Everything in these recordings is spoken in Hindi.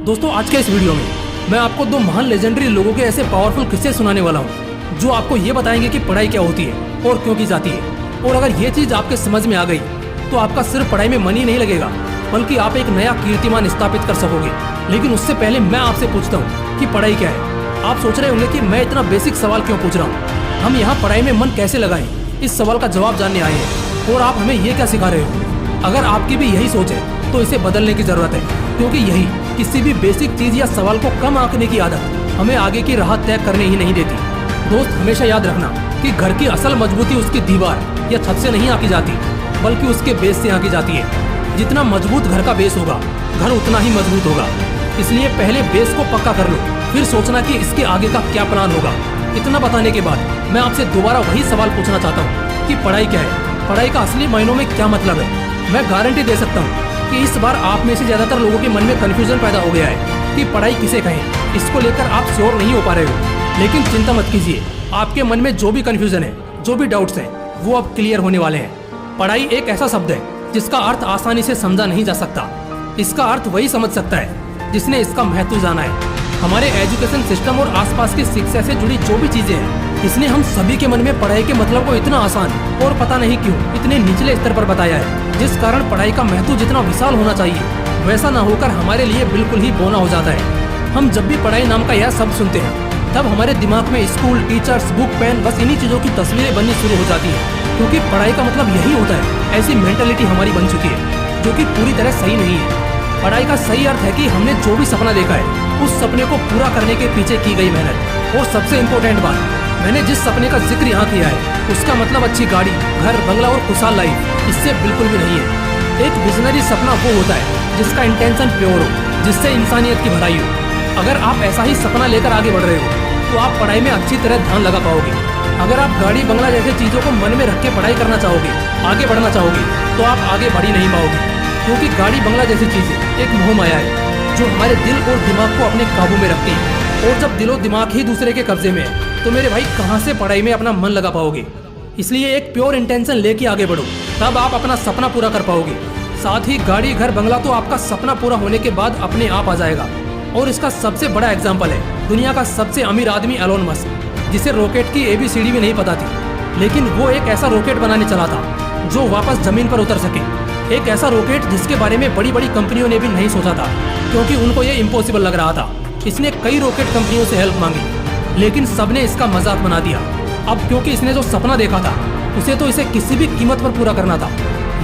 दोस्तों आज के इस वीडियो में मैं आपको दो महान लेजेंडरी लोगों के ऐसे पावरफुल किस्से सुनाने वाला हूँ जो आपको ये बताएंगे कि पढ़ाई क्या होती है और क्यों की जाती है। और अगर ये चीज आपके समझ में आ गई तो आपका सिर्फ पढ़ाई में मन ही नहीं लगेगा बल्कि आप एक नया कीर्तिमान स्थापित कर सकोगे। लेकिन उससे पहले मैं आपसे पूछता हूँ कि पढ़ाई क्या है। आप सोच रहे होंगे कि मैं इतना बेसिक सवाल क्यों पूछ रहा हूँ। हम यहाँ पढ़ाई में मन कैसे लगाएं इस सवाल का जवाब जानने आए हैं। और आप हमें ये क्या सिखा रहे हो? अगर आपकी भी यही सोच है तो इसे बदलने की जरूरत है, क्योंकि यही किसी भी बेसिक चीज या सवाल को कम आंकने की आदत हमें आगे की राह तय करने ही नहीं देती। दोस्त हमेशा याद रखना कि घर की असल मजबूती उसकी दीवार या छत से नहीं आकी जाती बल्कि उसके बेस से आकी जाती है। जितना मजबूत घर का बेस होगा घर उतना ही मजबूत होगा। इसलिए पहले बेस को पक्का कर लो, फिर सोचना कि इसके आगे का क्या प्लान होगा। इतना बताने के बाद मैं आपसे दोबारा वही सवाल पूछना चाहता हूँ कि पढ़ाई क्या है, पढ़ाई का असली मायनों में क्या मतलब है। मैं गारंटी दे सकता हूँ कि इस बार आप में से ज्यादातर लोगों के मन में कंफ्यूजन पैदा हो गया है कि पढ़ाई किसे कहें। इसको लेकर आप श्योर नहीं हो पा रहे हो, लेकिन चिंता मत कीजिए। आपके मन में जो भी कंफ्यूजन है, जो भी डाउट्स हैं, वो अब क्लियर होने वाले हैं। पढ़ाई एक ऐसा शब्द है जिसका अर्थ आसानी से समझा नहीं जा सकता। इसका अर्थ वही समझ सकता है जिसने इसका महत्व जाना है। हमारे एजुकेशन सिस्टम और आसपास की शिक्षा से जुड़ी जो भी चीजें हैं, इसने हम सभी के मन में पढ़ाई के मतलब को इतना आसान और पता नहीं क्यों इतने निचले स्तर पर बताया है, जिस कारण पढ़ाई का महत्व जितना विशाल होना चाहिए वैसा ना होकर हमारे लिए बिल्कुल ही बौना हो जाता है। हम जब भी पढ़ाई नाम का यह शब्द सुनते हैं तब हमारे दिमाग में स्कूल, टीचर्स, बुक, पेन, बस इन्हीं चीजों की तस्वीरें बननी शुरू हो जाती है, क्योंकि पढ़ाई का मतलब यही होता है। ऐसी मेंटालिटी हमारी बन चुकी है जो कि पूरी तरह सही नहीं है। पढ़ाई का सही अर्थ है कि हमने जो भी सपना देखा है उस सपने को पूरा करने के पीछे की गई मेहनत। और सबसे इम्पोर्टेंट बात, मैंने जिस सपने का जिक्र यहाँ किया है उसका मतलब अच्छी गाड़ी, घर, बंगला और खुशहाल लाइफ, इससे बिल्कुल भी नहीं है। एक विजनरी सपना वो होता है जिसका इंटेंशन प्योर हो, जिससे इंसानियत की भलाई हो। अगर आप ऐसा ही सपना लेकर आगे बढ़ रहे हो तो आप पढ़ाई में अच्छी तरह ध्यान लगा पाओगे। अगर आप गाड़ी, बंगला जैसे चीजों को मन में रख के पढ़ाई करना चाहोगे, आगे बढ़ना चाहोगे, तो आप आगे बढ़ ही नहीं पाओगे, क्योंकि गाड़ी, बंगला जैसी चीजें एक मोह माया है जो हमारे दिल और दिमाग को अपने काबू में रखती है। और जब दिलो दिमाग ही दूसरे के कब्जे में है तो मेरे भाई कहाँ से पढ़ाई में अपना मन लगा पाओगे। इसलिए एक प्योर इंटेंशन लेके आगे बढ़ो, तब आप अपना सपना पूरा कर पाओगे। साथ ही गाड़ी, घर, बंगला तो आपका सपना पूरा होने के बाद अपने आप आ जाएगा। और इसका सबसे बड़ा एग्जाम्पल है दुनिया का सबसे अमीर आदमी एलोन मस्क, जिसे रॉकेट की ABCD भी नहीं पता थी, लेकिन वो एक ऐसा रॉकेट बनाने चला था जो वापस जमीन पर उतर सके। एक ऐसा रॉकेट जिसके बारे में बड़ी बड़ी कंपनियों ने भी नहीं सोचा था, क्योंकि उनको ये इम्पॉसिबल लग रहा था। इसने कई रॉकेट कंपनियों से हेल्प मांगी, लेकिन सबने इसका मजाक बना दिया। अब क्योंकि इसने जो सपना देखा था उसे तो इसे किसी भी कीमत पर पूरा करना था।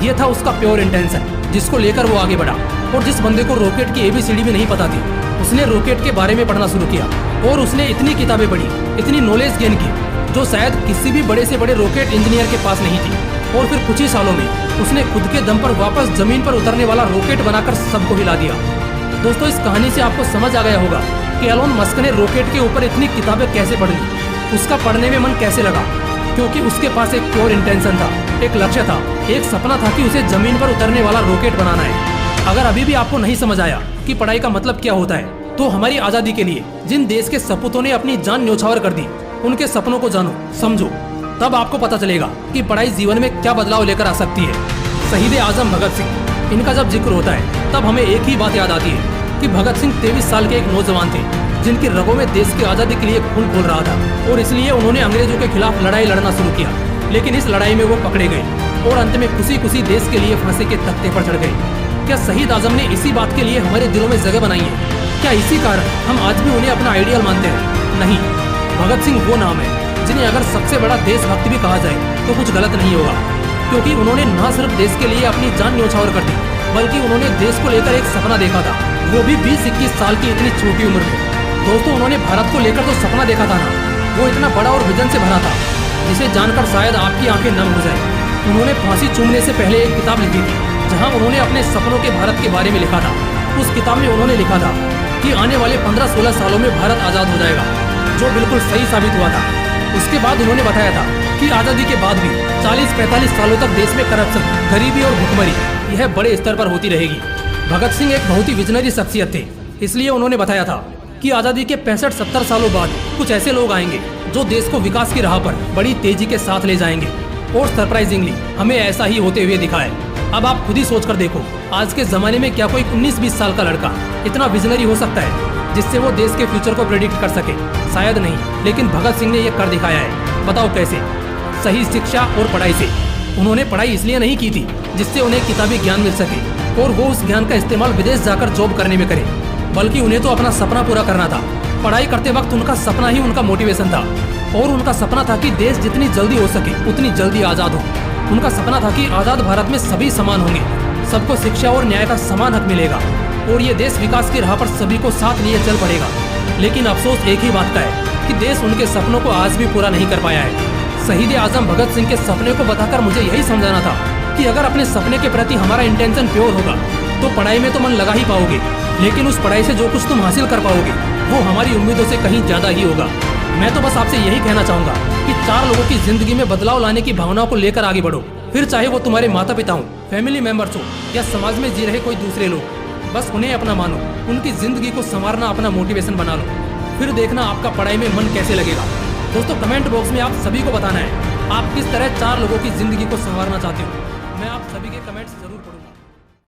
ये था उसका प्योर इंटेंशन जिसको लेकर वो आगे बढ़ा। और जिस बंदे को रॉकेट की ABCD भी नहीं पता थी, उसने रॉकेट के बारे में पढ़ना शुरू किया और उसने इतनी किताबें पढ़ी, इतनी नॉलेज गेन की जो शायद किसी भी बड़े से बड़े रॉकेट इंजीनियर के पास नहीं थी। और फिर कुछ ही सालों में उसने खुद के दम पर वापस जमीन पर उतरने वाला रॉकेट बनाकर सबको हिला दिया। दोस्तों इस कहानी से आपको समझ आ गया होगा कि एलोन मस्क ने रॉकेट के ऊपर इतनी किताबें कैसे पढ़ ली, उसका पढ़ने में मन कैसे लगा, क्योंकि उसके पास एक प्योर इंटेंशन था, एक लक्ष्य था, एक सपना था कि उसे जमीन पर उतरने वाला रॉकेट बनाना है। अगर अभी भी आपको नहीं समझ आया कि पढ़ाई का मतलब क्या होता है, तो हमारी आजादी के लिए जिन देश के सपूतों ने अपनी जान न्यौछावर कर दी, उनके सपनों को जानो, समझो, तब आपको पता चलेगा कि पढ़ाई जीवन में क्या बदलाव लेकर आ सकती है। शहीद आजम भगत सिंह, इनका जब जिक्र होता है तब हमें एक ही बात याद आती है कि भगत सिंह 23 साल के एक नौजवान थे जिनकी रगों में देश की आजादी के लिए खून खोल रहा था। और इसलिए उन्होंने अंग्रेजों के खिलाफ लड़ाई लड़ना शुरू किया। लेकिन इस लड़ाई में वो पकड़े गए और अंत में खुशी खुशी देश के लिए फांसी के तख्ते पर चढ़ गए। क्या शहीद आजम ने इसी बात के लिए हमारे दिलों में जगह बनाई है? क्या इसी कारण हम आज भी उन्हें अपना आइडियल मानते हैं? नहीं, भगत सिंह वो नाम है जिन्हें अगर सबसे बड़ा देशभक्त भी कहा जाए तो कुछ गलत नहीं होगा, क्योंकि उन्होंने न सिर्फ देश के लिए अपनी जान न्यौछावर कर दी, बल्कि उन्होंने देश को लेकर एक सपना देखा था, वो भी 20-21 साल की इतनी छोटी उम्र में। दोस्तों उन्होंने भारत को लेकर जो सपना देखा था ना, वो इतना बड़ा और विजन से भरा था जिसे जानकर शायद आपकी आंखें नम हो जाए। उन्होंने फांसी चूमने से पहले एक किताब लिखी थी जहाँ उन्होंने अपने सपनों के भारत के बारे में लिखा था। उस किताब में उन्होंने लिखा था कि आने वाले 15-16 सालों में भारत आज़ाद हो जाएगा, जो बिल्कुल सही साबित हुआ था। उसके बाद उन्होंने बताया था कि आज़ादी के बाद भी 40-45 सालों तक देश में करप्शन, गरीबी और भुखमरी यह बड़े स्तर पर होती रहेगी। भगत सिंह एक बहुत ही विजनरी शख्सियत थे, इसलिए उन्होंने बताया था कि आज़ादी के 65-70 सालों बाद कुछ ऐसे लोग आएंगे जो देश को विकास की राह पर बड़ी तेजी के साथ ले जाएंगे। और सरप्राइजिंगली हमें ऐसा ही होते हुए दिखा है। अब आप खुद ही सोच कर देखो, आज के जमाने में क्या कोई 19-20 साल का लड़का इतना विजनरी हो सकता है जिससे वो देश के फ्यूचर को प्रेडिक्ट कर सके? शायद नहीं, लेकिन भगत सिंह ने ये कर दिखाया है। बताओ कैसे? सही शिक्षा और पढ़ाई से। उन्होंने पढ़ाई इसलिए नहीं की थी जिससे उन्हें किताबी ज्ञान मिल सके और वो उस ज्ञान का इस्तेमाल विदेश जाकर जॉब करने में करे, बल्कि उन्हें तो अपना सपना पूरा करना था। पढ़ाई करते वक्त उनका सपना ही उनका मोटिवेशन था और उनका सपना था कि देश जितनी जल्दी हो सके उतनी जल्दी आज़ाद हो। उनका सपना था कि आज़ाद भारत में सभी समान होंगे, सबको शिक्षा और न्याय का समान हक मिलेगा और ये देश विकास की राह पर सभी को साथ लिए चल पड़ेगा। लेकिन अफसोस एक ही बात का है कि देश उनके सपनों को आज भी पूरा नहीं कर पाया है। शहीद आजम भगत सिंह के सपने को बताकर मुझे यही समझाना था कि अगर अपने सपने के प्रति हमारा इंटेंशन प्योर होगा तो पढ़ाई में तो मन लगा ही पाओगे, लेकिन उस पढ़ाई से जो कुछ तुम हासिल कर पाओगे वो हमारी उम्मीदों से कहीं ज्यादा ही होगा। मैं तो बस आपसे यही कहना चाहूंगा कि 4 लोगों की जिंदगी में बदलाव लाने की भावनाओं को लेकर आगे बढ़ो, फिर चाहे वो तुम्हारे माता पिता हो, फैमिली मेंबर्स हो या समाज में जी रहे कोई दूसरे लोग। बस उन्हें अपना मानो, उनकी जिंदगी को संवारना अपना मोटिवेशन बना लो, फिर देखना आपका पढ़ाई में मन कैसे लगेगा। दोस्तों, कमेंट बॉक्स में आप सभी को बताना है आप किस तरह 4 लोगों की जिंदगी को संवारना चाहते हो। मैं आप सभी के कमेंट्स जरूर पढ़ूंगा।